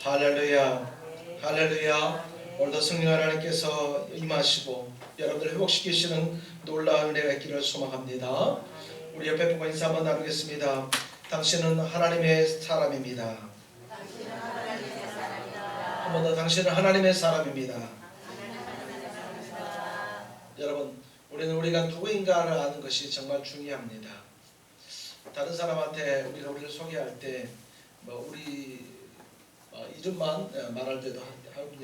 할렐루야, 할렐루야. 오늘도 성령 하나님께서 임하시고 여러분들 회복시키시는 놀라운 은혜가 있기를 소망합니다. 우리 옆에 보고 인사 한번 나누겠습니다. 당신은 하나님의 사람입니다. 한 번 더, 당신은 하나님의 사람입니다. 여러분, 우리는 우리가 누구인가를 아는 것이 정말 중요합니다. 다른 사람한테 우리를 소개할 때 우리 이름만 말할 때도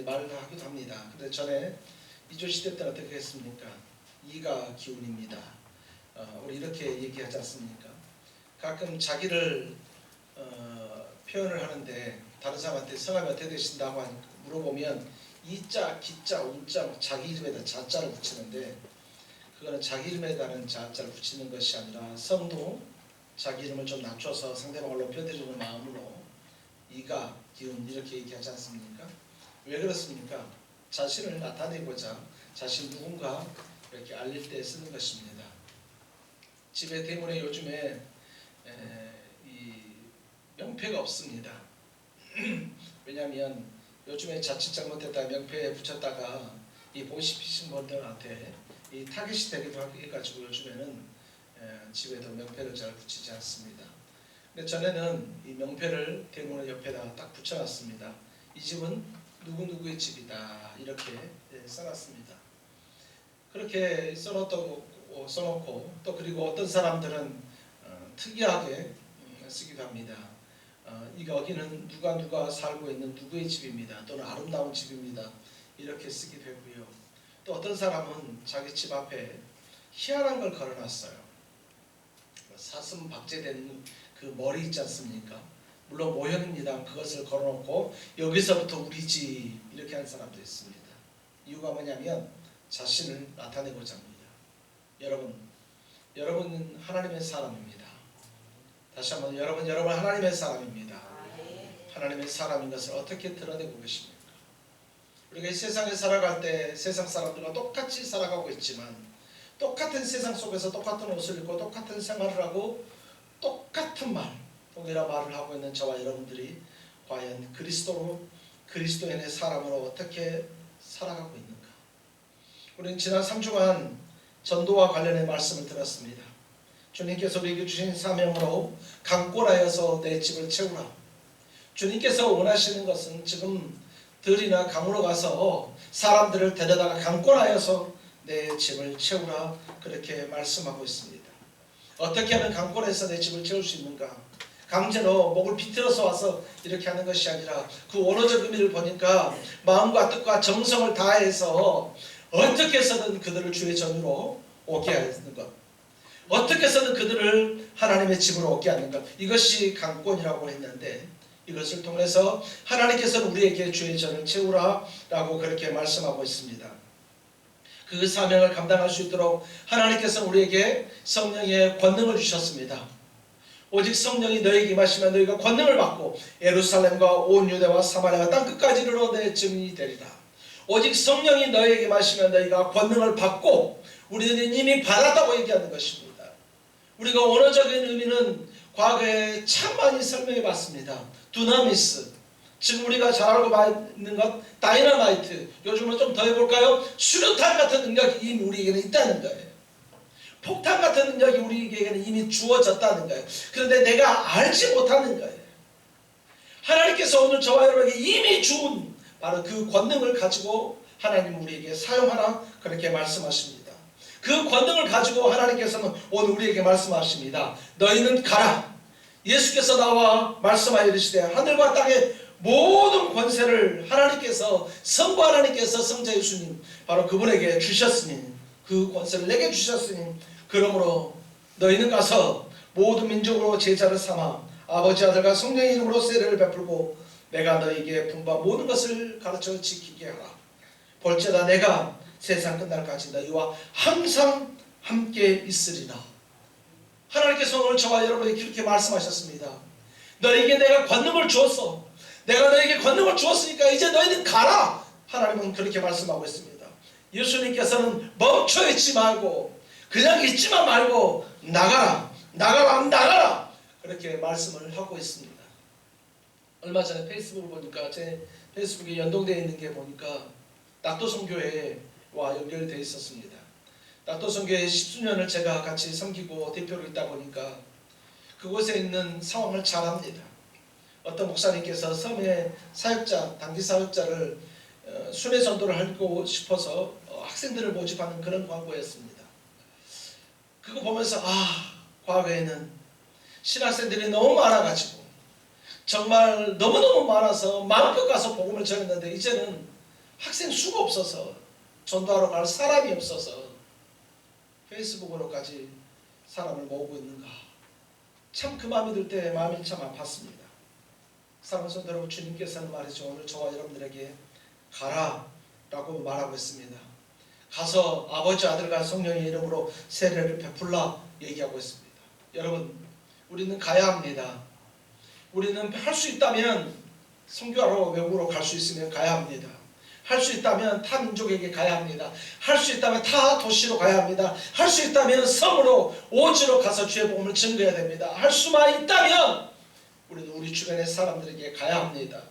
말을 하기도 합니다. 근데 전에 이조 시대 때는 어떻게 했습니까? 이가 기운입니다. 우리 이렇게 얘기하지 않습니까? 가끔 자기를 표현을 하는데 다른 사람한테 성함이 어떻게 되신다고 물어보면 이자, 기자, 운자, 자기 이름에다 자자를 붙이는데 그거는 자기 이름에다는 자자를 붙이는 것이 아니라 성도 자기 이름을 좀 낮춰서 상대방을 높여드리는 마음으로 이가 기운 이렇게 얘기하지 않습니까? 왜 그렇습니까? 자신을 나타내고자 자신 누군가 이렇게 알릴 때 쓰는 것입니다. 집에 대문에 요즘에 이 명패가 없습니다. 왜냐하면 요즘에 자칫 잘못했다 명패에 붙였다가 이 보시피신 분들한테 이 타겟이 되기도 해가지고 요즘에는 집에도 명패를 잘 붙이지 않습니다. 근데 전에는 이 명패를 대문 옆에다 딱 붙여놨습니다. 이 집은 누구누구의 집이다 이렇게 써놨습니다. 그렇게 써놓고 또 그리고 어떤 사람들은 특이하게 쓰기도 합니다. 여기는 누가 살고 있는 누구의 집입니다. 또는 아름다운 집입니다. 이렇게 쓰기도 하고요. 또 어떤 사람은 자기 집 앞에 희한한 걸 걸어놨어요. 사슴 박제된 그 머리 있지 않습니까? 물론 모형입니다. 그것을 걸어놓고 여기서부터 우리 집 이렇게 하는 사람도 있습니다. 이유가 뭐냐면 자신을 나타내고자 합니다. 여러분은 하나님의 사람입니다. 다시 한번 여러분 하나님의 사람입니다. 하나님의 사람인 것을 어떻게 드러내고 계십니까? 우리가 이 세상에 살아갈 때 세상 사람들과 똑같이 살아가고 있지만 똑같은 세상 속에서 똑같은 옷을 입고 똑같은 생활을 하고 똑같은 동일한 말을 하고 있는 저와 여러분들이 과연 그리스도인의 사람으로 어떻게 살아가고 있는가? 우리는 지난 3주간 전도와 관련의 말씀을 들었습니다. 주님께서 우리에게 주신 사명으로 강권하여서 내 집을 채우라. 주님께서 원하시는 것은 지금 들이나 강으로 가서 사람들을 데려다가 강권하여서 내 집을 채우라 그렇게 말씀하고 있습니다. 어떻게 하면 강권해서 내 집을 채울 수 있는가? 강제로 목을 비틀어서 와서 이렇게 하는 것이 아니라 그 원어적 의미를 보니까 마음과 뜻과 정성을 다해서 어떻게 해서든 그들을 주의 전으로 오게 하는 것, 어떻게 해서든 그들을 하나님의 집으로 오게 하는 것, 이것이 강권이라고 했는데 이것을 통해서 하나님께서는 우리에게 주의 전을 채우라 라고 그렇게 말씀하고 있습니다. 그 사명을 감당할 수 있도록 하나님께서는 우리에게 성령의 권능을 주셨습니다. 오직 성령이 너에게 임하시면 너희가 권능을 받고 예루살렘과 온 유대와 사마리아와 땅끝까지 이르러 내 증인이 되리라. 오직 성령이 너에게 임하시면 너희가 권능을 받고 우리는 이미 받았다고 얘기하는 것입니다. 우리가 원어적인 의미는 과거에 참 많이 설명해 봤습니다. 두나미스, 지금 우리가 잘 알고 있는 것 다이너마이트, 요즘은 좀 더 해볼까요? 수류탄 같은 능력이 이미 우리에게는 있다는 거예요. 폭탄 같은 능력이 우리에게는 이미 주어졌다는 거예요. 그런데 내가 알지 못하는 거예요. 하나님께서 오늘 저와 여러분에게 이미 준 바로 그 권능을 가지고 하나님 우리에게 사용하라 그렇게 말씀하십니다. 그 권능을 가지고 하나님께서는 오늘 우리에게 말씀하십니다. 너희는 가라. 예수께서 나와 말씀하여 이르시되 하늘과 땅의 모든 권세를 하나님께서 성부 하나님께서 성자 예수님 바로 그분에게 주셨으니 그 권세를 내게 주셨으니 그러므로 너희는 가서 모든 민족으로 제자를 삼아 아버지 아들과 성령의 이름으로 세례를 베풀고 내가 너희에게 분부한 모든 것을 가르쳐 지키게 하라. 볼지어다 내가 세상 끝날까지 너희와 항상 함께 있으리라. 하나님께서 오늘 저와 여러분에게 그렇게 말씀하셨습니다. 너희에게 내가 권능을 주었어. 내가 너희에게 권능을 주었으니까 이제 너희는 가라. 하나님은 그렇게 말씀하고 있습니다. 예수님께서는 멈춰 있지 말고 그냥 있지만 말고 나가라 그렇게 말씀을 하고 있습니다. 얼마 전에 페이스북을 보니까 제 페이스북에 연동되어 있는 게 보니까 낙도선교회와 연결되어 있었습니다. 낙도선교회 10주년을 제가 같이 섬기고 대표로 있다 보니까 그곳에 있는 상황을 잘 압니다. 어떤 목사님께서 섬의 사역자, 단기 사역자를 순회 전도를 하고 싶어서 학생들을 모집하는 그런 광고였습니다. 그거 보면서 과거에는 신학생들이 너무 많아가지고 정말 너무너무 많아서 마음껏 가서 복음을 전했는데 이제는 학생 수가 없어서 전도하러 갈 사람이 없어서 페이스북으로까지 사람을 모으고 있는가. 참 그 마음이 들 때 마음이 참 아팠습니다. 사랑하는 성도 여러분, 주님께서는 말이죠, 오늘 저와 여러분들에게 가라라고 말하고 있습니다. 가서 아버지, 아들과 성령의 이름으로 세례를 베풀라 얘기하고 있습니다. 여러분, 우리는 가야 합니다. 우리는 할 수 있다면 선교하러 외국으로 갈 수 있으면 가야 합니다. 할 수 있다면 타 민족에게 가야 합니다. 할 수 있다면 타 도시로 가야 합니다. 할 수 있다면 섬으로, 오지로 가서 주의 복음을 증거해야 됩니다. 할 수만 있다면 우리는 우리 주변의 사람들에게 가야 합니다.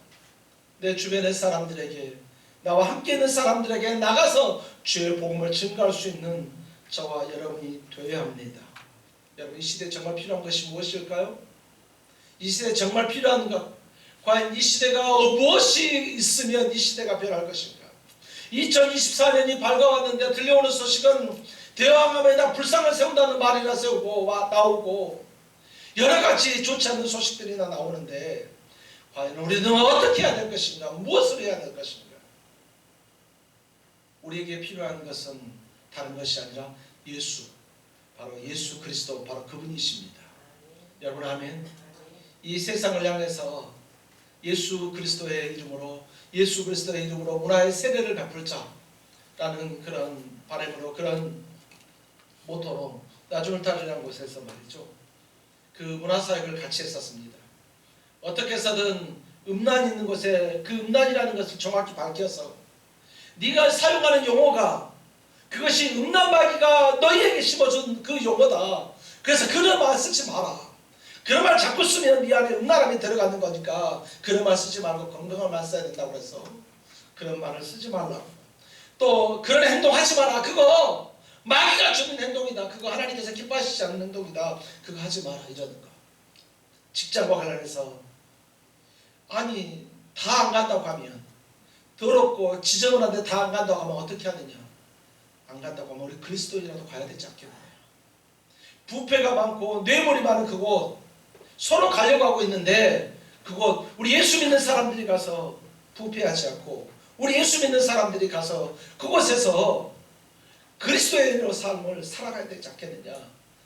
내 주변의 사람들에게, 나와 함께 있는 사람들에게 나가서 주의 복음을 증거할 수 있는 저와 여러분이 되어야 합니다. 여러분, 이 시대에 정말 필요한 것이 무엇일까요? 이 시대에 정말 필요한 것, 과연 이 시대가 무엇이 있으면 이 시대가 변할 것인가? 2024년이 밝아왔는데 들려오는 소식은 대왕암에다 불상을 세운다는 말이나 나오고 여러 가지 좋지 않는 소식들이나 나오는데 과연 우리는 어떻게 해야 될 것인가? 무엇을 해야 될 것인가? 우리에게 필요한 것은 다른 것이 아니라 예수, 바로 예수 그리스도, 바로 그분이십니다. 여러분, 아멘. 이 세상을 향해서 예수 그리스도의 이름으로 문화의 세례를 베풀자라는 그런 바람으로, 그런 모토로 나중을 따르라는 곳에서 말이죠, 그 문화사역을 같이 했었습니다. 어떻게 해서든 음란 있는 곳에 그 음란이라는 것을 정확히 밝혀서 네가 사용하는 용어가 그것이 음란마귀가 너희에게 심어준 그 용어다. 그래서 그런 말 쓰지 마라. 그런 말 자꾸 쓰면 네 안에 음란함이 들어가는 거니까 그런 말 쓰지 말고 건강한 말 써야 된다고 그래서 그런 말을 쓰지 말라고. 또 그런 행동하지 마라. 그거 마귀가 주는 행동이다. 그거 하나님께서 기뻐하시지 않는 행동이다. 그거 하지 마라. 이러는 거. 직장과 관련해서 아니 다 안 간다고 하면, 더럽고 지저분한데 다 안 간다고 하면 어떻게 하느냐. 안 간다고 하면 우리 그리스도인이라도 가야 되지 않겠느냐. 부패가 많고 뇌물이 많은 그곳 서로 가려고 하고 있는데 그곳 우리 예수 믿는 사람들이 가서 부패하지 않고 우리 예수 믿는 사람들이 가서 그곳에서 그리스도인으로 삶을 살아가야 되지 않겠느냐.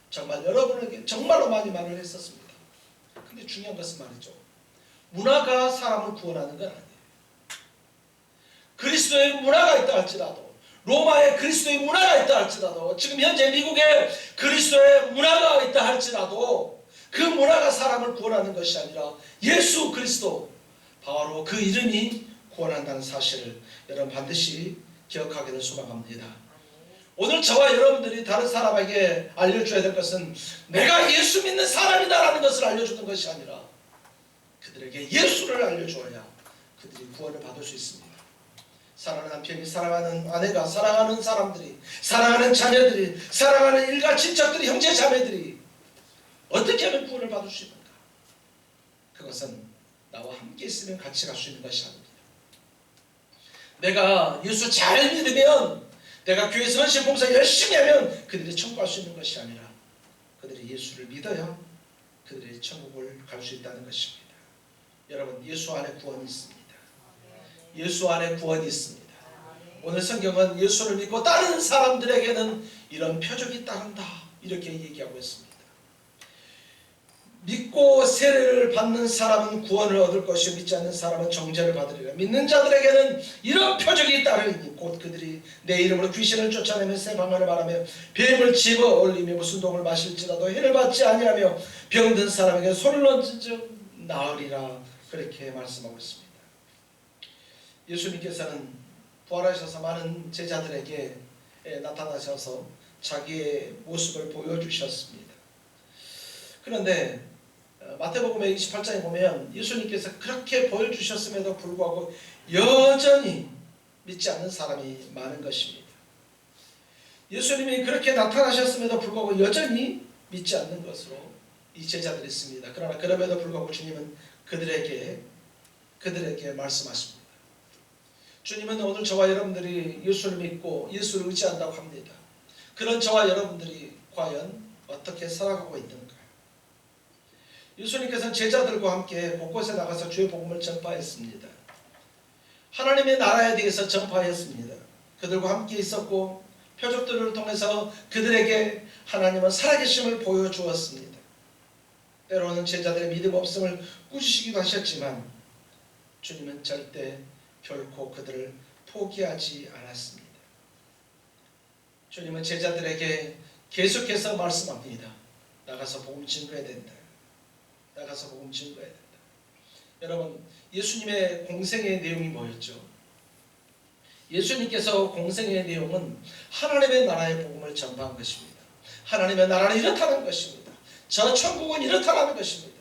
정말 여러분에게 정말로 많이 말을 했었습니다. 근데 중요한 것은 말이죠, 문화가 사람을 구원하는 건 아니에요. 그리스도의 문화가 있다 할지라도, 로마에 그리스도의 문화가 있다 할지라도, 지금 현재 미국에 그리스도의 문화가 있다 할지라도 그 문화가 사람을 구원하는 것이 아니라 예수 그리스도, 바로 그 이름이 구원한다는 사실을 여러분 반드시 기억하기를 소망합니다. 오늘 저와 여러분들이 다른 사람에게 알려줘야 될 것은 내가 예수 믿는 사람이다라는 것을 알려주는 것이 아니라 그들에게 예수를 알려주어야 그들이 구원을 받을 수 있습니다. 사랑하는 남편이, 사랑하는 아내가, 사랑하는 사람들이, 사랑하는 자녀들이, 사랑하는 일가 친척들이, 형제 자매들이 어떻게 하면 구원을 받을 수 있는가? 그것은 나와 함께 있으면 같이 갈 수 있는 것이 아닙니다. 내가 예수 잘 믿으면, 내가 교회 선신 봉사 열심히 하면 그들이 천국 갈 수 있는 것이 아니라 그들이 예수를 믿어야 그들이 천국을 갈 수 있다는 것입니다. 여러분, 예수 안에 구원이 있습니다. 예수 안에 구원이 있습니다. 오늘 성경은 예수를 믿고 따르는 사람들에게는 이런 표적이 따른다 이렇게 얘기하고 있습니다. 믿고 세례를 받는 사람은 구원을 얻을 것이요 믿지 않는 사람은 정죄를 받으리라. 믿는 자들에게는 이런 표적이 따르니 곧 그들이 내 이름으로 귀신을 쫓아내며 새 방언을 말하며 뱀을 집어 올리며 무슨 독을 마실지라도 해를 받지 아니하며 병든 사람에게 손을 얹은 즉 나으리라. 그렇게 말씀하고 있습니다. 예수님께서는 부활하셔서 많은 제자들에게 나타나셔서 자기의 모습을 보여주셨습니다. 그런데 마태복음의 28장에 보면 예수님께서 그렇게 보여주셨음에도 불구하고 여전히 믿지 않는 사람이 많은 것입니다. 예수님이 그렇게 나타나셨음에도 불구하고 여전히 믿지 않는 것으로 이 제자들이 있습니다. 그러나 그럼에도 불구하고 주님은 그들에게 말씀하십니다. 주님은 오늘 저와 여러분들이 예수를 믿고 예수를 의지한다고 합니다. 그런 저와 여러분들이 과연 어떻게 살아가고 있는가? 예수님께서는 제자들과 함께 곳곳에 나가서 주의 복음을 전파했습니다. 하나님의 나라에 대해서 전파했습니다. 그들과 함께 있었고 표적들을 통해서 그들에게 하나님은 살아계심을 보여주었습니다. 때로는 제자들의 믿음 없음을 꾸짖기도 하셨지만 주님은 절대 결코 그들을 포기하지 않았습니다. 주님은 제자들에게 계속해서 말씀합니다. 나가서 복음 증거해야 된다. 나가서 복음 증거해야 된다. 여러분, 예수님의 공생의 내용이 뭐였죠? 예수님께서 공생의 내용은 하나님의 나라의 복음을 전파한 것입니다. 하나님의 나라는 이렇다는 것입니다. 저 천국은 이렇다는 것입니다.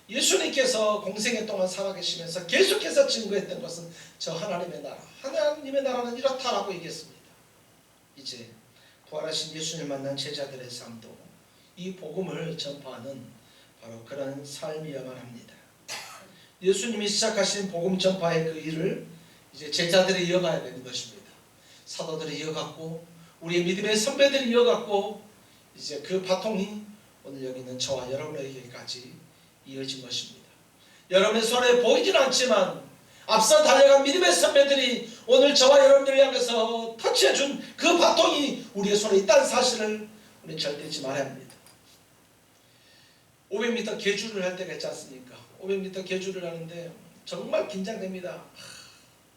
예수님께서 공생애 동안 살아계시면서 계속해서 증거했던 것은 저 하나님의 나라, 하나님의 나라는 이렇다라고 얘기했습니다. 이제 부활하신 예수님을 만난 제자들의 삶도 이 복음을 전파하는 바로 그런 삶이어야만 합니다. 예수님이 시작하신 복음 전파의 그 일을 이제 제자들이 이어가야 되는 것입니다. 사도들이 이어갔고 우리의 믿음의 선배들이 이어갔고 이제 그 바통이 오늘 여기 있는 저와 여러분에게까지 이어진 것입니다. 여러분의 손에 보이지는 않지만 앞서 달려간 믿음의 선배들이 오늘 저와 여러분들을 향해서 터치해준 그 바통이 우리의 손에 있다는 사실을 우리는 절대 잊지 말아야 합니다. 500m 계주를 할 때가 있지 않습니까? 500m 계주를 하는데 정말 긴장됩니다.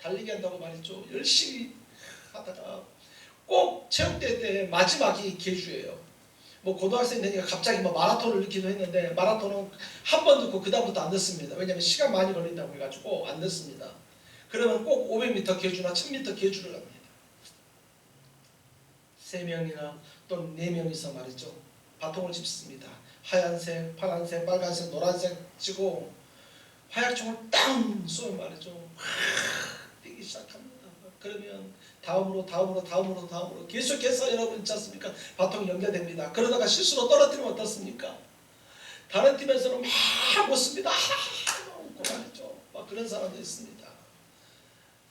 달리기 한다고 말이죠. 열심히 하다가 꼭 체육대회 때 마지막이 계주예요. 뭐 고등학생 되니까 갑자기 뭐 마라톤을 넣기도 했는데 마라톤은 한 번 넣고 그 다음부터 안 넣습니다. 왜냐하면 시간 많이 걸린다고 해가지고 안 넣습니다. 그러면 꼭 500m 계주나 1000m 계주를 합니다. 3명이나 또는 4명이서 말이죠. 바통을 짚습니다. 하얀색, 파란색, 빨간색, 노란색 치고 화약총을 땅 쏘면 말이죠. 뛰기 시작합니다. 그러면 다음으로 계속해서 여러분 있지 않습니까? 바통이 연결됩니다. 그러다가 실수로 떨어뜨리면 어떻습니까? 다른 팀에서는 막 웃습니다. 웃고 말이죠. 막 그런 사람도 있습니다.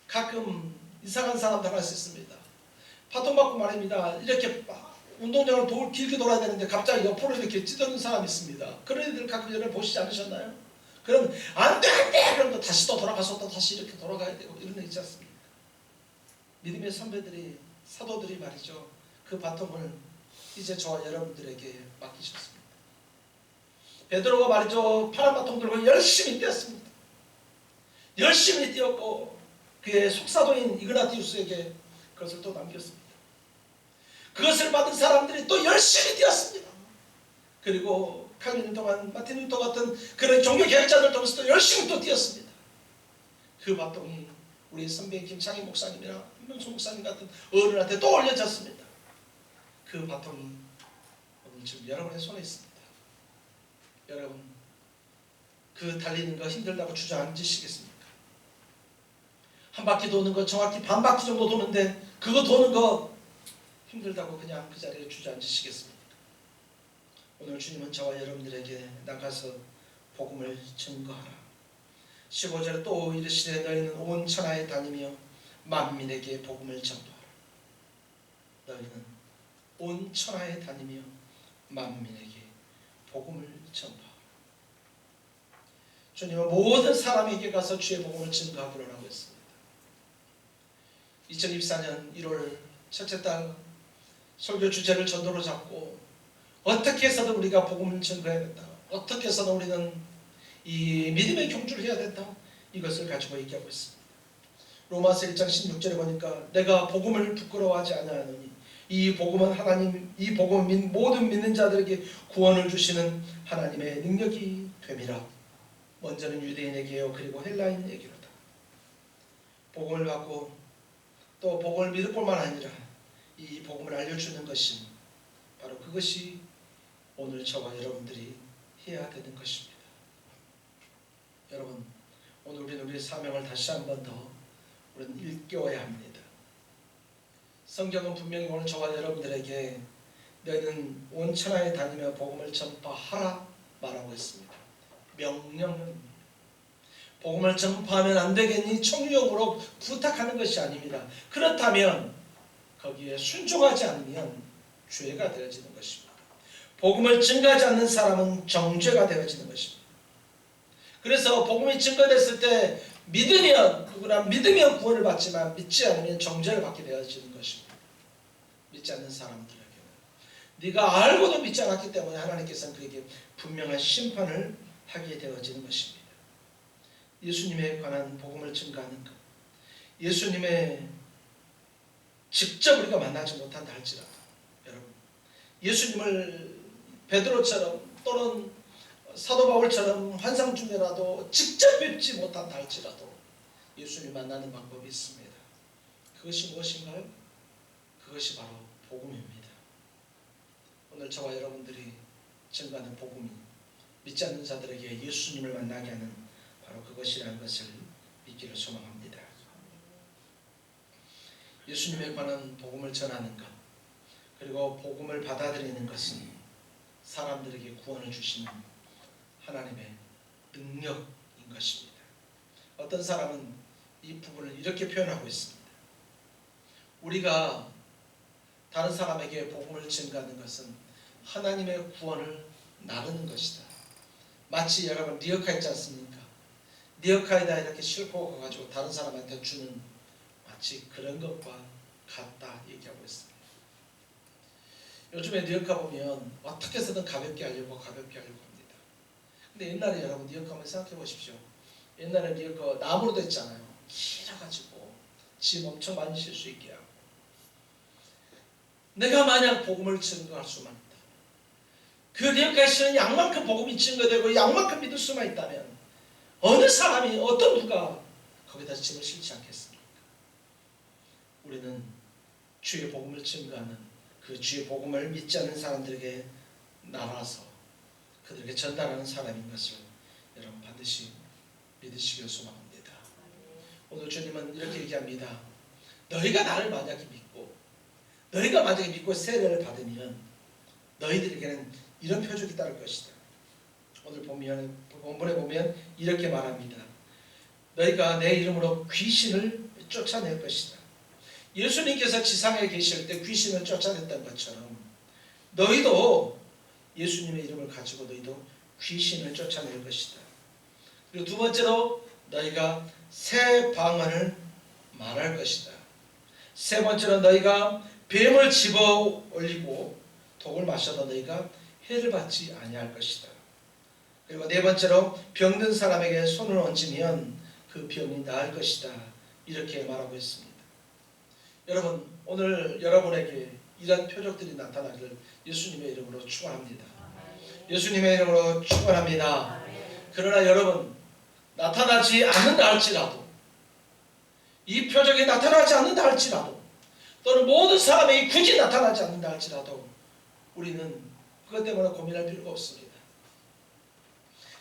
가끔 이상한 사람도 할 수 있습니다. 바통 받고 말입니다. 이렇게 운동장을 길게 돌아야 되는데 갑자기 옆으로 이렇게 찌드는 사람이 있습니다. 그런 애들 가끔 여러분 보시지 않으셨나요? 그럼 안 돼! 그럼 또 다시 또 돌아가서 또 다시 이렇게 돌아가야 되고 이런 애 있지 않습니까? 믿음의 선배들이 사도들이 말이죠. 그 바통을 이제 저와 여러분들에게 맡기셨습니다. 베드로가 말이죠. 파란 바통 들고 열심히 뛰었습니다. 열심히 뛰었고 그의 속사도인 이그나티우스에게 그것을 또 남겼습니다. 그것을 받은 사람들이 또 열심히 뛰었습니다. 그리고 칼빈 동안 마틴 루터 같은 그런 종교 개혁자들 통해서 또 열심히 또 뛰었습니다. 그 바통이 우리 선배 김창희 목사님이나 한명수 목사님 같은 어른한테 또 올려졌습니다. 그 바통이 오늘 지금 여러분의 손에 있습니다. 여러분, 그 달리는 거 힘들다고 주저앉으시겠습니까? 한 바퀴 도는 거 정확히 반 바퀴 정도 도는데 그거 도는 거 힘들다고 그냥 그 자리에 주저앉으시겠습니까? 오늘 주님은 저와 여러분들에게 나가서 복음을 증거하라. 15절에 또 이르시되 너희는 온 천하에 다니며 만민에게 복음을 전파하라. 너희는 온 천하에 다니며 만민에게 복음을 전파하라. 주님은 모든 사람에게 가서 주의 복음을 증거하기로 하고 있습니다. 2024년 1월 첫째 달 설교 주제를 전도로 잡고 어떻게 해서든 우리가 복음을 증거해야 된다. 어떻게 해서든 우리는 이 믿음의 경주를 해야 된다. 이것을 가지고 얘기하고 있습니다. 로마서 1장 16절에 보니까 내가 복음을 부끄러워하지 아니하노니 이 복음은 이 복음은 모든 믿는 자들에게 구원을 주시는 하나님의 능력이 됨이라. 먼저는 유대인에게요 그리고 헬라인에게로다. 복음을 받고 또 복음을 믿을 뿐만 아니라 이 복음을 알려주는 것이 바로 그것이 오늘 저와 여러분들이 해야 되는 것입니다. 여러분, 오늘 우리는 우리의 사명을 다시 한 번 더 우리는 일깨워야 합니다. 성경은 분명히 오늘 저와 여러분들에게 너희는 온 천하에 다니며 복음을 전파하라 말하고 있습니다. 명령은 복음을 전파하면 안 되겠니? 청유형으로 부탁하는 것이 아닙니다. 그렇다면 거기에 순종하지 않으면 죄가 되어지는 것입니다. 복음을 증거하지 않는 사람은 정죄가 되어지는 것입니다. 그래서 복음이 증거됐을 때 믿으면 구원을 받지만 믿지 않으면 정죄를 받게 되어지는 것입니다. 믿지 않는 사람들에게는 네가 알고도 믿지 않았기 때문에 하나님께서는 그에게 분명한 심판을 하게 되어지는 것입니다. 예수님에 관한 복음을 증거하는 것, 예수님의 직접 우리가 만나지 못한다 할지라도, 여러분, 예수님을 베드로처럼 또는 사도 바울처럼 환상 중에라도 직접 뵙지 못한다 할지라도 예수님 만나는 방법이 있습니다. 그것이 무엇인가요? 그것이 바로 복음입니다. 오늘 저와 여러분들이 증거하는 복음이 믿지 않는 자들에게 예수님을 만나게 하는 바로 그것이라는 것을 믿기를 소망합니다. 예수님에 관한 복음을 전하는 것, 그리고 복음을 받아들이는 것은 사람들에게 구원을 주시는 하나님의 능력인 것입니다. 어떤 사람은 이 부분을 이렇게 표현하고 있습니다. 우리가 다른 사람에게 복음을 증거하는 것은 하나님의 구원을 나누는 것이다. 마치 여러분 리어카 있지 않습니까? 리어카에다 이렇게 싣고 가가지고 다른 사람한테 주는 마치 그런 것과 같다 얘기하고 있습니다. 요즘에 리어카 보면 어떻게 해서든 가볍게 하려고 합니다. 근데 옛날에 여러분 리어카 한번 생각해 보십시오. 옛날에 리어카 나무로 됐잖아요. 길어가지고 짐 엄청 많이 실 수 있게 하고, 내가 만약 복음을 증거할 수만 있다, 그 리어카에 실은 양만큼 복음이 증거되고 양만큼 믿을 수만 있다면 어느 사람이 어떤 누가 거기다 짐을 실지 않겠습니까? 우리는 주의 복음을 증거하는 그 주의 복음을 믿지 않는 사람들에게 나눠서 그들에게 전달하는 사람인 것을 여러분 반드시 믿으시길 소망합니다. 오늘 주님은 이렇게 얘기합니다. 너희가 나를 만약에 믿고 세례를 받으면 너희들에게는 이런 표적이 따를 것이다. 오늘 본문에 보면 이렇게 말합니다. 너희가 내 이름으로 귀신을 쫓아낼 것이다. 예수님께서 지상에 계실 때 귀신을 쫓아냈던 것처럼 너희도 예수님의 이름을 가지고 너희도 귀신을 쫓아낼 것이다. 그리고 두 번째로 너희가 새 방언을 말할 것이다. 세 번째로 너희가 뱀을 집어 올리고 독을 마셔도 너희가 해를 받지 아니할 것이다. 그리고 네 번째로 병든 사람에게 손을 얹으면 그 병이 나을 것이다. 이렇게 말하고 있습니다. 여러분, 오늘 여러분에게 이런 표적들이 나타나기를 예수님의 이름으로 축원합니다. 예수님의 이름으로 축원합니다. 그러나 여러분, 나타나지 않는다 할지라도, 이 표적이 나타나지 않는다 할지라도, 또는 모든 사람이 굳이 나타나지 않는다 할지라도 우리는 그것 때문에 고민할 필요가 없습니다.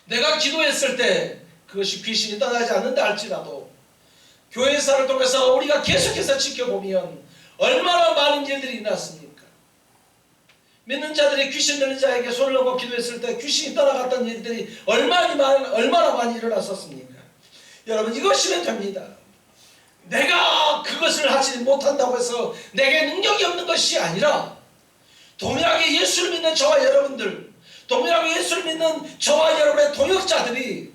내가 기도했을 때 그것이 귀신이 떠나지 않는다 할지라도 교회사를 통해서 우리가 계속해서 지켜보면 얼마나 많은 일들이 일어났습니까? 믿는 자들이 귀신 들린 자에게 손을 얹고 기도했을 때 귀신이 떠나갔던 일들이 얼마나 많이 일어났었습니까? 여러분, 이것이면 됩니다. 내가 그것을 하지 못한다고 해서 내게 능력이 없는 것이 아니라 동일하게 예수를 믿는 저와 여러분들, 동일하게 예수를 믿는 저와 여러분의 동역자들이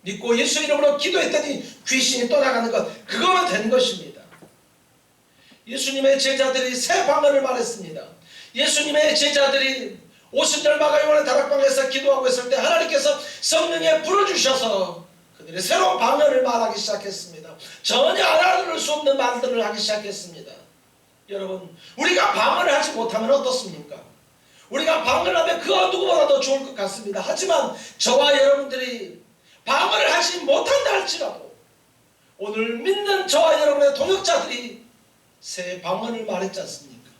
믿고 예수 이름으로 기도했더니 귀신이 떠나가는 것, 그거만 되는 것입니다. 예수님의 제자들이 새 방언을 말했습니다. 예수님의 제자들이 오순절 마가요한의 다락방에서 기도하고 있을 때 하나님께서 성령에 불을 주셔서 그들이 새로운 방언을 말하기 시작했습니다. 전혀 알아들을 수 없는 말들을 하기 시작했습니다. 여러분, 우리가 방언을 하지 못하면 어떻습니까? 우리가 방언을 하면 그 누구보다도 좋을 것 같습니다. 하지만 저와 여러분들이 방언을 하지 못한다 할지라도 오늘 믿는 저와 여러분의 동역자들이 새 방언을 말했지 않습니까?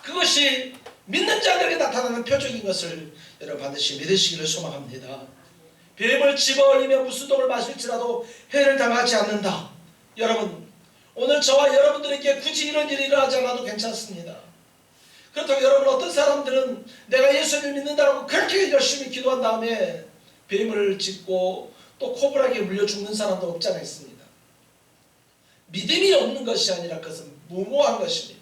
그것이 믿는 자들에게 나타나는 표적인 것을 여러분 반드시 믿으시기를 소망합니다. 뱀을 집어올리며 무수독을 마실지라도 해를 당하지 않는다. 여러분, 오늘 저와 여러분들에게 굳이 이런 일이 일어나지 않아도 괜찮습니다. 그렇다고 여러분, 어떤 사람들은 내가 예수를 믿는다고 그렇게 열심히 기도한 다음에 뱀을 짚고 또 코브라에게 물려 죽는 사람도 없지 않아 있습니다. 믿음이 없는 것이 아니라 그것은 무모한 것입니다.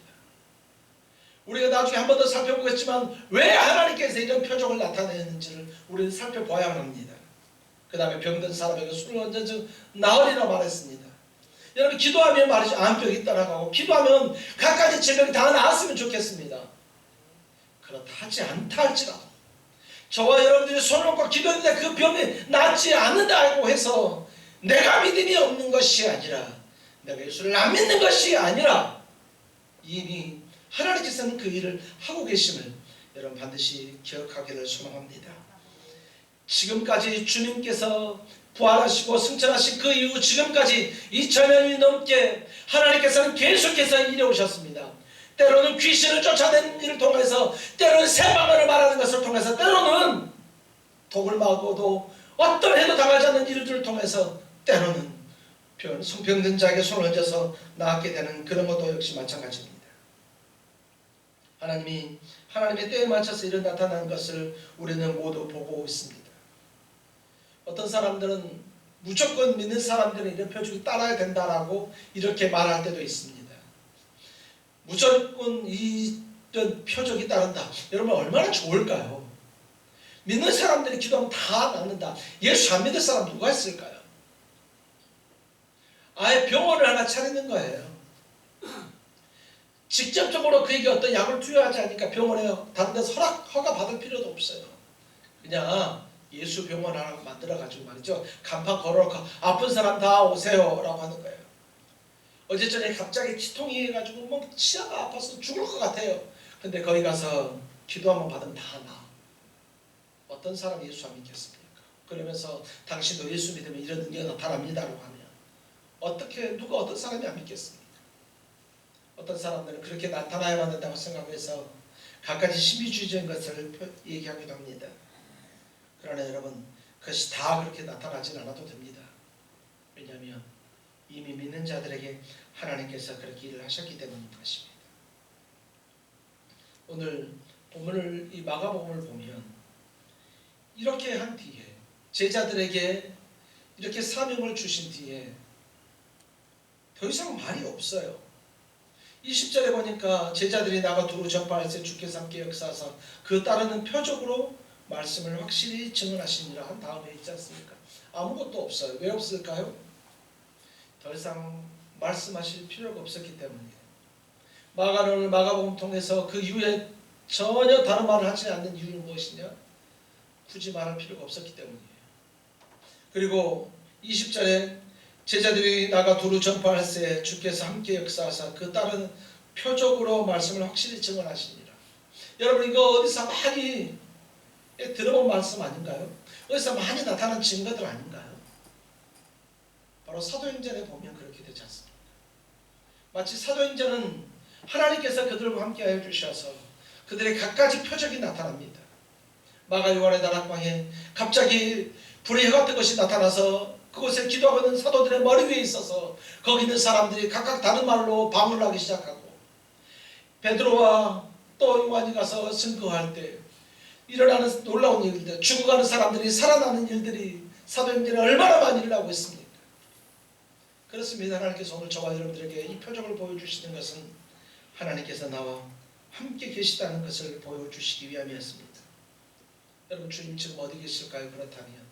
우리가 나중에 한 번 더 살펴보겠지만 왜 하나님께서 이런 표적을 나타내는지를 우리는 살펴봐야만 합니다. 그 다음에 병든 사람에게 술을 얹어서 나으리라 말했습니다. 여러분, 기도하면 말이죠, 암병이 떠나가고 기도하면 갖가지 질병이 다 나았으면 좋겠습니다. 그렇다 하지 않다 할지라도 저와 여러분들이 손을 놓고 기도했는데 그 병이 낫지 않는다고 해서 내가 믿음이 없는 것이 아니라, 내가 예수를 안 믿는 것이 아니라 이미 하나님께서는 그 일을 하고 계심을 여러분 반드시 기억하기를 소망합니다. 지금까지 주님께서 부활하시고 승천하신 그 이후 지금까지 2000년이 넘게 하나님께서는 계속해서 이뤄오셨습니다. 때로는 귀신을 쫓아내는 일을 통해서, 때로는 새방언을 말하는 것을 통해서, 때로는 독을 마고도 어떤 해도 당하지 않는 일들을 통해서, 때로는 병든 자에게 손을 얹어서 나았게 되는 그런 것도 역시 마찬가지입니다. 하나님의 때에 맞춰서 이런 나타나는 것을 우리는 모두 보고 있습니다. 어떤 사람들은 무조건 믿는 사람들은 이런 표적이 따라야 된다라고 이렇게 말할 때도 있습니다. 무조건 이런 표적이 따른다. 여러분, 얼마나 좋을까요? 믿는 사람들이 기도하면 다 낫는다. 예수 안 믿을 사람 누가 있을까요? 아예 병원을 하나 차리는 거예요. 직접적으로 그에게 어떤 약을 투여하지 않으니까 병원에 다른 데서 허가 받을 필요도 없어요. 그냥 예수 병원 하나 만들어가지고 말이죠, 간판 걸어놓고 아픈 사람 다 오세요 라고 하는 거예요. 어제 저녁에 갑자기 치통이 해가지고 뭐 치아가 아파서 죽을 것 같아요. 근데 거기 가서 기도 한번 받으면 다 나아. 어떤 사람이 예수 안 믿겠습니까? 그러면서 당신도 예수 믿으면 이런 능력이 나타납니다라고 하면 누가 어떤 사람이 안 믿겠습니까? 어떤 사람들은 그렇게 나타나야만 된다고 생각해서 갖가지 신비주의적인 것을 얘기하기도 합니다. 그러나 여러분, 그것이 다 그렇게 나타나진 않아도 됩니다. 왜냐하면 이미 믿는 자들에게 하나님께서 그렇게 일을 하셨기 때문인 것입니다. 오늘 본문을, 이 마가복음을 보면 이렇게 한 뒤에, 제자들에게 이렇게 사명을 주신 뒤에 더 이상 말이 없어요. 20절에 보니까 제자들이 나가 두루 전파할세 주께서 함께 역사하사 그 따르는 표적으로 말씀을 확실히 증언하시니라 한 다음에 있지 않습니까? 아무것도 없어요. 왜 없을까요? 더 이상 말씀하실 필요가 없었기 때문이에요. 마가복음 통해서 그 이후에 전혀 다른 말을 하지 않는 이유는 무엇이냐? 굳이 말할 필요가 없었기 때문이에요. 그리고 20절에 제자들이 나가 두루 전파할세 주께서 함께 역사하사 그 따른 표적으로 말씀을 확실히 증언하시니라. 여러분, 이거 어디서 많이 들어본 말씀 아닌가요? 어디서 많이 나타난 증거들 아닌가요? 바로 사도행전에 보면 그렇게 되지 않습니까? 마치 사도행전은 하나님께서 그들과 함께하여 주셔서 그들의 갖가지 표적이 나타납니다. 마가 요한의 다락방에 갑자기 불의 해 같은 것이 나타나서 그곳에 기도하고 있는 사도들의 머리 위에 있어서 거기 있는 사람들이 각각 다른 말로 방언을 하기 시작하고, 베드로와 또 요한이 가서 증거할 때 일어나는 놀라운 일들, 죽어가는 사람들이 살아나는 일들이 사도행전에 얼마나 많이 일어나고 있습니까? 그렇습니다. 하나님께서 오늘 저와 여러분들에게 이 표적을 보여주시는 것은 하나님께서 나와 함께 계시다는 것을 보여주시기 위함이었습니다. 여러분, 주님 지금 어디 계실까요? 그렇다면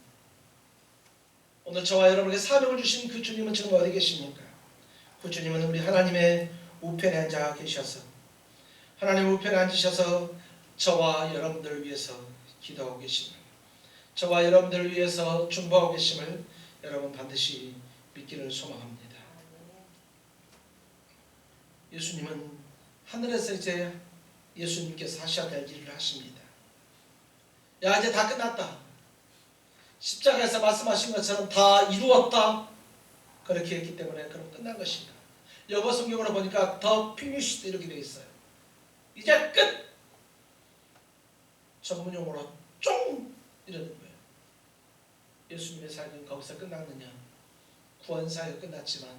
오늘 저와 여러분에게 사명을 주신 그 주님은 지금 어디 계십니까? 그 주님은 우리 하나님의 우편에 앉아 계셔서, 하나님 우편에 앉으셔서 저와 여러분들을 위해서 기도하고 계심을, 저와 여러분들을 위해서 중보하고 계심을 여러분 반드시 믿기를 소망합니다. 예수님은 하늘에서 이제 예수님께서 하셔야 될 일을 하십니다. 야, 이제 다 끝났다. 십자가에서 말씀하신 것처럼 다 이루었다. 그렇게 했기 때문에 그럼 끝난 것입니다. 영어 성경으로 보니까 더 피니시드 이렇게 되어 있어요. 이제 끝. 전문용어로 쫑 이러는 거예요. 예수님의 사역은 거기서 끝났느냐? 구원 사역 끝났지만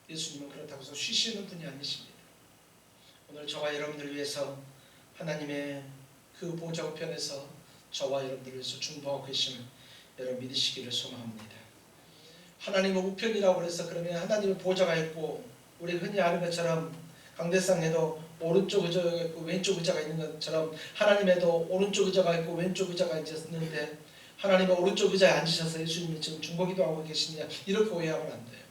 예수님은 그렇다고 해서 쉬시는 분이 아니십니다. 오늘 저와 여러분들 위해서 하나님의 그 보좌 우편에서 저와 여러분들을 위해서 중보하고 계심을 여러분 믿으시기를 소망합니다. 하나님의 우편이라고 해서 그러면 하나님의 보좌가 있고 우리 흔히 아는 것처럼 강대상에도 오른쪽 의자가 있고 왼쪽 의자가 있는 것처럼 하나님에도 오른쪽 의자가 있고 왼쪽 의자가 있는데 하나님의 오른쪽 의자에 앉으셔서 예수님이 지금 중보기도 하고 계시느냐 이렇게 오해하면 안 돼요.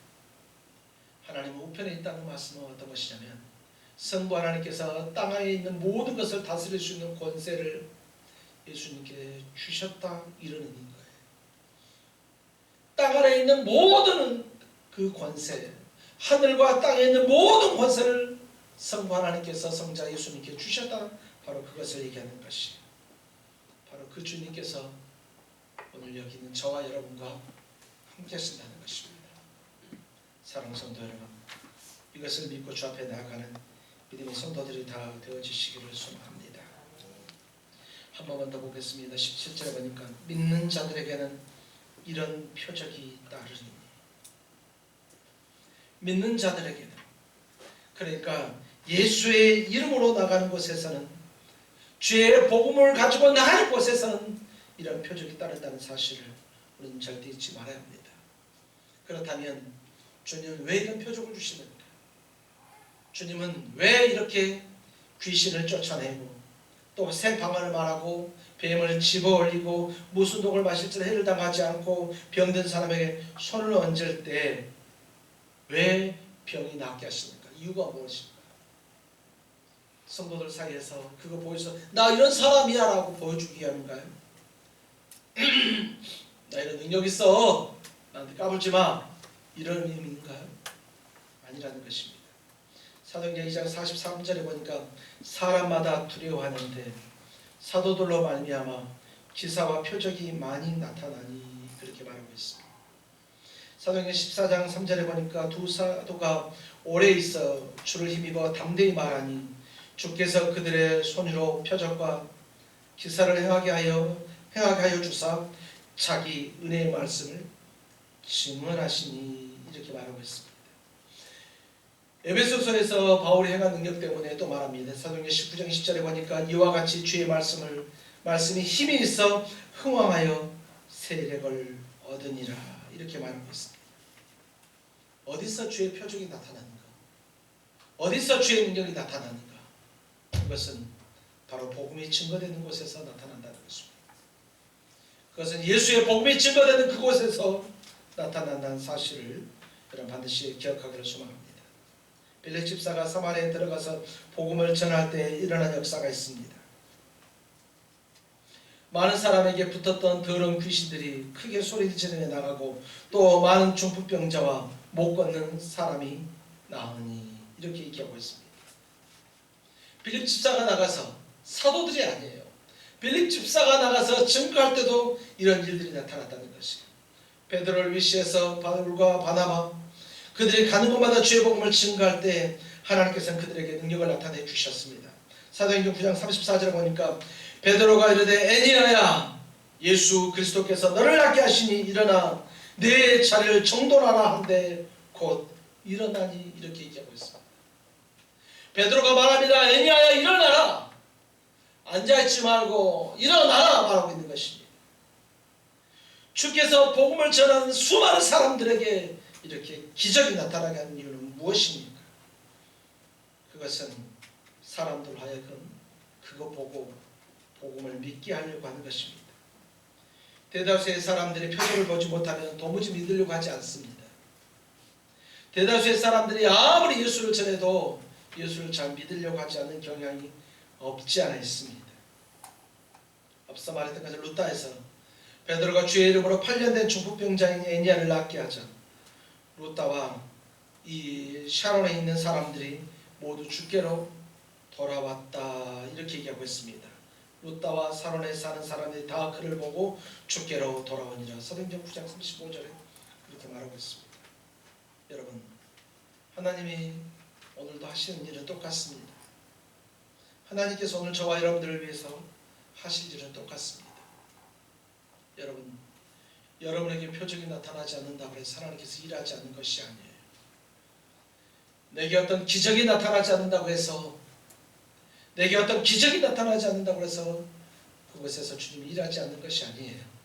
하나님의 우편에 있다는 말씀은 어떤 것이냐면 성부 하나님께서 땅 위에 있는 모든 것을 다스릴 수 있는 권세를 예수님께 주셨다 이런 의미인 거예요. 땅 아래에 있는 모든 그 권세, 하늘과 땅에 있는 모든 권세를 성부 하나님께서 성자 예수님께 주셨다. 바로 그것을 얘기하는 것이에요. 바로 그 주님께서 오늘 여기 있는 저와 여러분과 함께 하신다는 것입니다. 사랑하는 성도 여러분, 이것을 믿고 주 앞에 나아가는 믿음의 성도들이 다 되어지시기를 소망합니다. 한 번만 더 보겠습니다. 17절에 보니까 믿는 자들에게는 이런 표적이 따르니, 믿는 자들에게는, 그러니까 예수의 이름으로 나가는 곳에서는, 주의 복음을 가지고 나갈 곳에서는 이런 표적이 따른다는 사실을 우리는 절대 잊지 말아야 합니다. 그렇다면 주님은 왜 이런 표적을 주시는가? 주님은 왜 이렇게 귀신을 쫓아내고 또 새 방언을 말하고 뱀을 집어올리고 무슨 독을 마실지 해를 당하지 않고 병든 사람에게 손을 얹을 때 왜 병이 낫게 하시는가? 이유가 무엇인가? 성도들 사이에서 그거 보여서 나 이런 사람이야 라고 보여주기 위함인가요? 나 이런 능력 있어, 나한테 까불지 마, 이런 의미인가요? 아니라는 것입니다. 사도행전 2장 43절에 보니까 사람마다 두려워하는데 사도들로 말미암아 기사와 표적이 많이 나타나니 그렇게 말하고 있습니다. 사도행전 14장 3절에 보니까 두 사도가 오래 있어 주를 힘입어 담대히 말하니 주께서 그들의 손으로 표적과 기사를 행하게 하여 주사 자기 은혜의 말씀을 증언하시니 이렇게 말하고 있습니다. 에베소서에서 바울이 행한 능력 때문에 또 말합니다. 사도행전 19장 10절에 보니까 이와 같이 주의 말씀이 힘이 있어 흥왕하여 세력을 얻으니라 이렇게 말하고 있습니다. 어디서 주의 표적이 나타나는가? 어디서 주의 능력이 나타나는가? 그것은 바로 복음이 증거되는 곳에서 나타난다는 것입니다. 그것은 예수의 복음이 증거되는 그곳에서 나타난다는 사실을 여러분 반드시 기억하기를 소망합니다. 빌립 집사가 사마리아에 들어가서 복음을 전할 때 일어난 역사가 있습니다. 많은 사람에게 붙었던 더러운 귀신들이 크게 소리 지르며 나가고 또 많은 중풍병자와 못 걷는 사람이 나으니 이렇게 얘기하고 있습니다. 빌립 집사가 나가서, 사도들이 아니에요, 빌립 집사가 나가서 증거할 때도 이런 일들이 나타났다는 것이에요. 베드로를 위시해서 바울과 바나바 그들이 가는 곳마다 주의 복음을 증거할 때 하나님께서는 그들에게 능력을 나타내 주셨습니다. 사도행전 9장 34절에 보니까 베드로가 이르되 에니야야 예수 그리스도께서 너를 낫게 하시니 일어나 내 자리를 정돈하라 한데 곧 일어나니 이렇게 얘기하고 있습니다. 베드로가 말합니다. 에니야야 일어나라, 앉아있지 말고 일어나라 말하고 있는 것입니다. 주께서 복음을 전하는 수많은 사람들에게 이렇게 기적이 나타나게 하는 이유는 무엇입니까? 그것은 사람들 하여금 그거 보고 복음을 믿게 하려고 하는 것입니다. 대다수의 사람들이 표적을 보지 못하면 도무지 믿으려고 하지 않습니다. 대다수의 사람들이 아무리 예수를 전해도 예수를 잘 믿으려고 하지 않는 경향이 없지 않아 있습니다. 앞서 말했던 것처럼 루다에서 베드로가 주의 이름으로 8년 된 중풍병자인 에니야를 낫게 하자 루다와 이 샤론에 있는 사람들이 모두 주께로 돌아왔다 이렇게 얘기하고 있습니다. 루다와 샤론에 사는 사람들이 다 그를 보고 주께로 돌아오니라. 사도행전 9장 35절에 그렇게 말하고 있습니다. 여러분, 하나님이 오늘도 하시는 일은 똑같습니다. 하나님께서 오늘 저와 여러분들을 위해서 하실 일은 똑같습니다. 여러분, 여러분에게 표적이 나타나지 않는다고 해서 하나님께서 일하지 않는 것이 아니에요. 내게 어떤 기적이 나타나지 않는다고 해서 그곳에서 주님이 일하지 않는 것이 아니에요.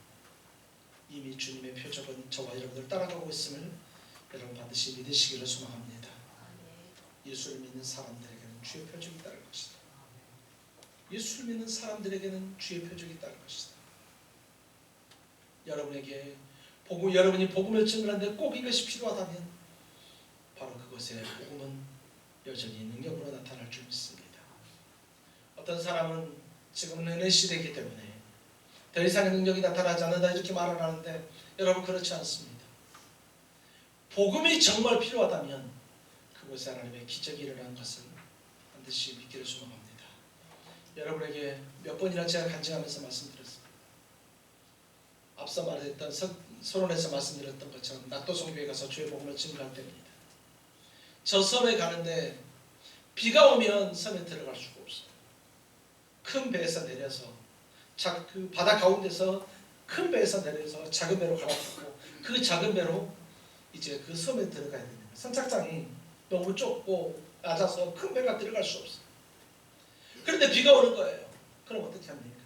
이미 주님의 표적은 저와 여러분들 따라가고 있음을 여러분 반드시 믿으시기를 소망합니다. 예수를 믿는 사람들에게는 주의 표적이 따를 것이다. 예수를 믿는 사람들에게는 주의 표적이 따를 것이다. 여러분에게 여러분이 복음을 증거하는데 꼭 이것이 필요하다면 바로 그것에 복음은 여전히 능력으로 나타날 줄 믿습니다. 어떤 사람은 지금은 은혜 시대이기 때문에 더 이상의 능력이 나타나지 않는다 이렇게 말을 하는데 여러분 그렇지 않습니다. 복음이 정말 필요하다면 그곳에 하나님의 기적이 일어나는 것을 반드시 믿기를 소망합니다. 여러분에게 몇 번이나 제가 간증하면서 말씀드렸습니다. 앞서 말했던 서론에서 말씀드렸던 것처럼 낙도성교회 가서 주의 복음을 증거할 때입니다. 저 섬에 가는데 비가 오면 섬에 들어갈 수가 없어요. 큰 배에서 내려서 그 바다 가운데서 큰 배에서 내려서 작은 배로 갈아타고 그 작은 배로 이제 그 섬에 들어가야 됩니다. 선착장이 너무 좁고 낮아서 큰 배가 들어갈 수 없어요. 그런데 비가 오는 거예요. 그럼 어떻게 합니까?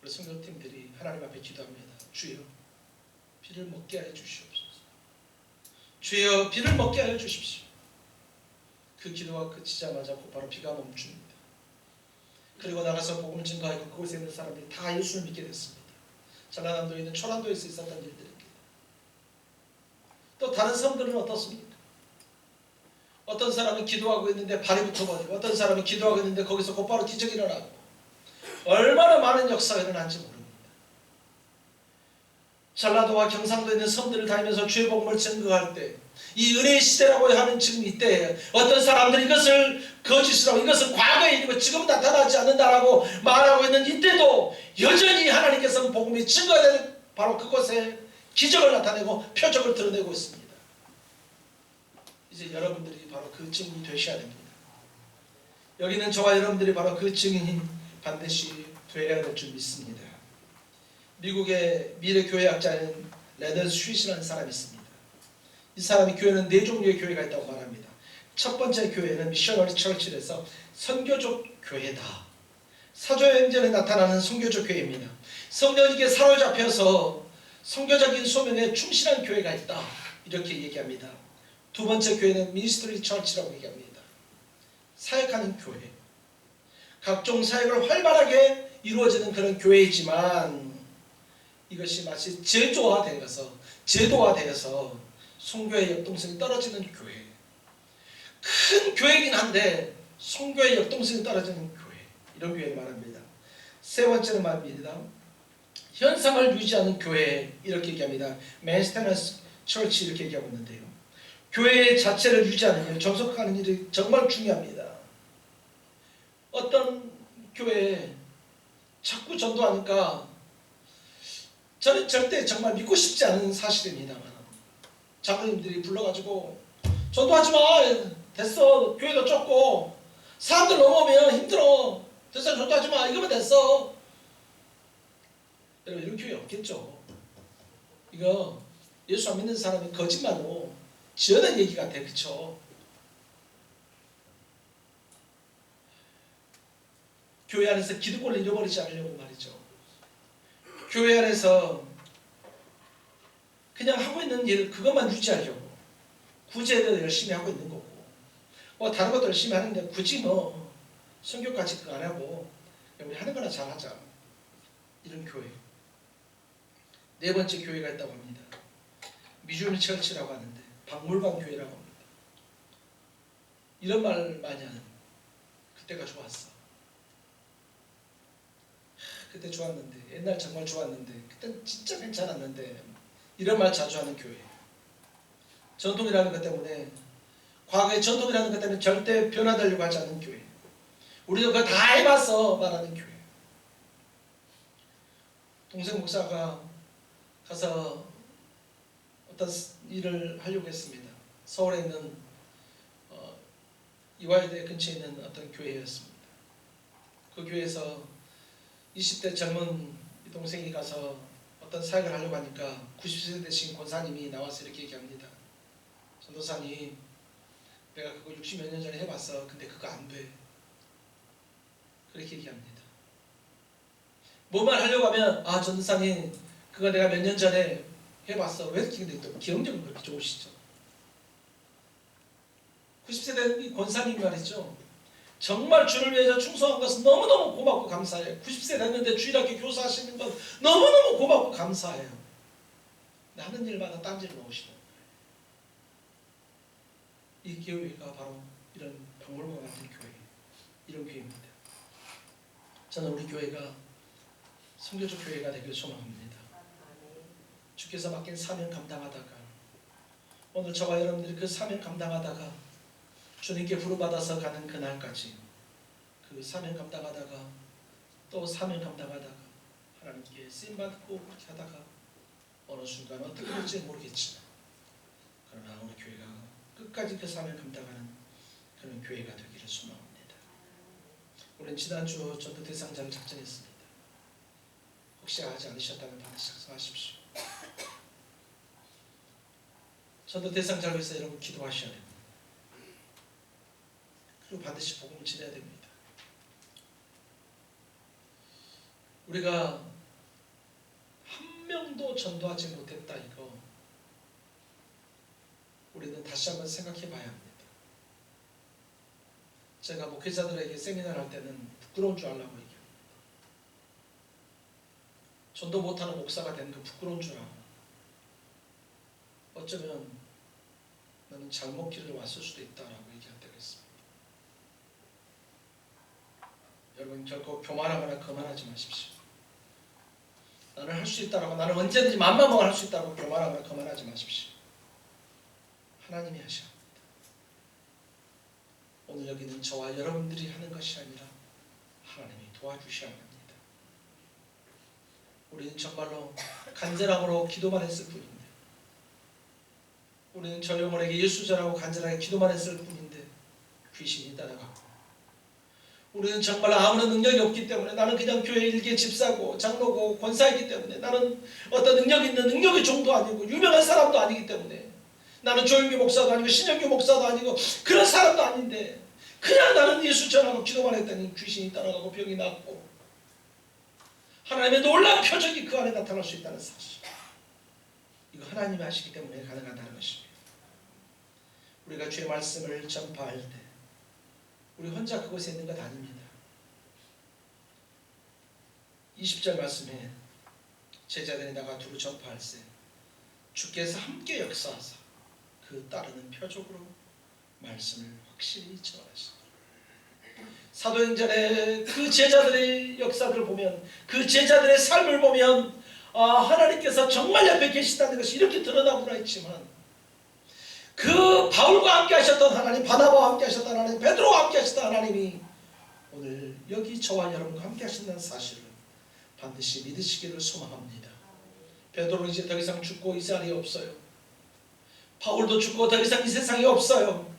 우리 성도팀들이 하나님 앞에 기도합니다. 주여 비를 먹게 하여 주시옵소서. 주여 비를 먹게 하여 주십시오. 그 기도가 그치자마자 곧바로 비가 멈춥니다. 그리고 나가서 복음을 증거하고 그곳에 있는 사람들이 다 예수를 믿게 됐습니다. 전라남도에 있는 초란도에서 있었던 일들입니다. 또 다른 섬들은 어떻습니까? 어떤 사람은 기도하고 있는데 발이 붙어버리고 어떤 사람은 기도하고 있는데 거기서 곧바로 기적이 일어나고 얼마나 많은 역사가 일어난지 모릅니다. 전라도와 경상도에 있는 섬들을 다니면서 주의 복음을 증거할 때 이 은혜의 시대라고 하는 지금 이때에 어떤 사람들이 이것을 거짓이라고 이것은 과거의 일이고 지금 나타나지 않는다라고 말하고 있는 이때도 여전히 하나님께서는 복음이 증거되는 바로 그곳에 기적을 나타내고 표적을 드러내고 있습니다. 이제 여러분들이 바로 그 증인이 되셔야 됩니다. 여기는 저와 여러분들이 바로 그 증인이 반드시 되어야 될 줄 믿습니다. 미국의 미래교회학자인 레더 슈잇이라는 사람이 있습니다. 이 사람이 교회는 4종류의 교회가 있다고 말합니다. 첫 번째 교회는 미셔너리 처치에서 선교적 교회다. 사도행전에 나타나는 선교적 교회입니다. 성령에게 사로잡혀서 선교적인 소명에 충실한 교회가 있다. 이렇게 얘기합니다. 두 번째 교회는 미니스트리 처치라고 얘기합니다. 사역하는 교회. 각종 사역을 활발하게 이루어지는 그런 교회이지만 이것이 마치 제도화되어서 선교의 역동성이 떨어지는 교회. 큰 교회이긴 한데 선교의 역동성이 떨어지는 교회. 이런 교회를 말합니다. 세 번째는 말입니다. 현상을 유지하는 교회 이렇게 얘기합니다. 맨스테너스 처치 이렇게 얘기하고 있는데요. 교회 자체를 유지하는 일, 정속하는 일이 정말 중요합니다. 어떤 교회에 자꾸 전도하니까 저는 절대 정말 믿고 싶지 않은 사실입니다만 장로님들이 불러가지고 전도하지 마. 됐어. 교회도 좁고 사람들 넘어오면 힘들어. 됐어. 전도하지 마. 이거면 됐어. 여러분 이런 교회 없겠죠. 이거 예수 안 믿는 사람이 거짓말로 지어낸 얘기 같아. 그쵸? 교회 안에서 기득권을 잃어버리지 않으려고 말이죠. 교회 안에서 그냥 하고 있는 일 그것만 유지하려고 구제도 열심히 하고 있는 거고 다른 것도 열심히 하는데 굳이 선교까지 그거 안 하고 우리 하는 거나 잘하자. 이런 교회. 네 번째 교회가 있다고 합니다. 미주리 처치라고 하는데 박물관 교회라고 합니다. 이런 말 많이 하는 그때가 좋았어. 그때 좋았는데 옛날 정말 좋았는데 그때 진짜 괜찮았는데 이런 말 자주 하는 교회. 전통이라는 것 때문에 과거의 전통이라는 것 때문에 절대 변화되려고 하지 않는 교회. 우리도 그거 다 해봤어 말하는 교회. 동생 목사가 가서 어떤 일을 하려고 했습니다. 서울에 있는 이화여대 근처에 있는 어떤 교회였습니다. 그 교회에서 20대 젊은 동생이 가서 어떤 사역을 하려고 하니까 90세 되신 권사님이 나와서 이렇게 얘기합니다. 전도사님, 내가 그거 60몇 년 전에 해봤어. 근데 그거 안 돼. 그렇게 얘기합니다. 뭐만 하려고 하면 전도사님 그거 내가 몇 년 전에 해봤어. 왜 이렇게 근데 또 기억력은 그렇게 좋으시죠? 90세 된 권사님 말이죠. 정말 주를 위해서 충성한 것은 너무너무 고맙고 감사해요. 90세 됐는데 주일학교 교사하시는 건 너무너무 고맙고 감사해요. 근데 하는 일마다 딴지를 넣으시는 거예요. 이 교회가 바로 이런 박물관 같은 교회, 이런 교회입니다. 저는 우리 교회가 선교적 교회가 되길 소망합니다. 주께서 맡긴 사명 감당하다가 오늘 저와 여러분들이 그 사명 감당하다가 주님께 부름받아서 가는 그날까지 그 사명 감당하다가 또 사명 감당하다가 하나님께 쓰임받고 그렇게 하다가 어느 순간 어떻게 될지 모르겠지만 그러나 우리 교회가 끝까지 그 사명 감당하는 그런 교회가 되기를 소망합니다. 우리는 지난주 전도 대상자를 작성했습니다. 혹시 하지 않으셨다면 반드시 작성하십시오. 전도 대상자를 위해서 여러분 기도하셔야 됩니다. 그리고 반드시 복음을 전해야 됩니다. 우리가 한 명도 전도하지 못했다 이거 우리는 다시 한번 생각해 봐야 합니다. 제가 목회자들에게 세미나를 할 때는 부끄러운 줄 알라고 얘기합니다. 전도 못하는 목사가 되는 거 부끄러운 줄 알아. 어쩌면 나는 잘못 길을 왔을 수도 있다라고 얘기할 때가 있습니다. 여러분 결코 교만하거나 거만하지 마십시오. 나는 할 수 있다라고 나는 언제든지 맘만 할 수 있다고 교만하거나 거만하지 마십시오. 하나님이 하셔야 합니다. 오늘 여기는 저와 여러분들이 하는 것이 아니라 하나님이 도와주셔야 합니다. 우리는 정말로 간절함으로 기도만 했을 뿐인데 우리는 저 영혼에게 예수 전하고 간절하게 기도만 했을 뿐인데 귀신이 따라가고 우리는 정말 아무런 능력이 없기 때문에 나는 그냥 교회 일개 집사고 장로고 권사이기 때문에 나는 어떤 능력 있는 능력의 종도 아니고 유명한 사람도 아니기 때문에 나는 조영규 목사도 아니고 신영규 목사도 아니고 그런 사람도 아닌데 그냥 나는 예수 전하고 기도만 했더니 귀신이 따라가고 병이 낫고 하나님의 놀라운 표적이 그 안에 나타날 수 있다는 사실, 이거 하나님이 하시기 때문에 가능하다는 것입니다. 우리가 주의 말씀을 전파할 때 우리 혼자 그곳에 있는 것 아닙니다. 20절 말씀에 제자들이 나가 두루 전파할 때 주께서 함께 역사하사 그 따르는 표적으로 말씀을 확실히 전하시다. 사도행전의 그 제자들의 역사들을 보면 그 제자들의 삶을 보면 하나님께서 정말 옆에 계시다는 것이 이렇게 드러나구나 했지만 그 바울과 함께 하셨던 하나님, 바나바와 함께 하셨던 하나님, 베드로와 함께 하셨던 하나님이 오늘 여기 저와 여러분과 함께 하신다는 사실을 반드시 믿으시기를 소망합니다. 베드로는 이제 더 이상 죽고 이 자리에 없어요. 바울도 죽고 더 이상 이 세상에 없어요.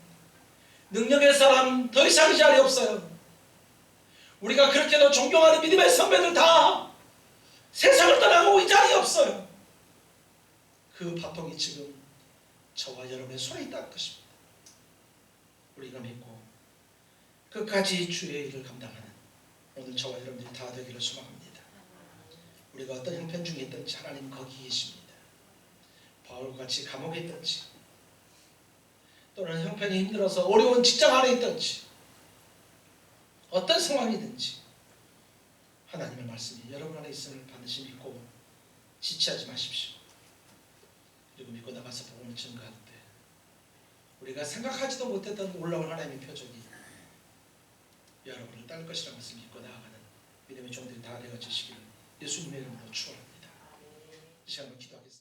능력의 사람 더 이상 이 자리에 없어요. 우리가 그렇게도 존경하는 믿음의 선배들 다 세상을 떠나고 이 자리에 없어요. 그 바통이 지금 저와 여러분의 손에 있다는 것입니다. 우리가 믿고 끝까지 주의 일을 감당하는 오늘 저와 여러분들이 다 되기를 소망합니다. 우리가 어떤 형편 중에 있든지 하나님 거기 계십니다. 바울같이 감옥에 있든지 또는 형편이 힘들어서 어려운 직장 안에 있든지 어떤 상황이든지 하나님의 말씀이 여러분 안에 있음을 반드시 믿고 지체하지 마십시오. 그리고 믿고 나가서 복음을 전가할 때 우리가 생각하지도 못했던 놀라운 하나님의 표적이 여러분을 따를 것이라는 것을 믿고 나아가는 믿음의 종들이 다 되어지시기를 예수님의 이름으로 축원합니다. 이 시간으로 기도하겠습니다.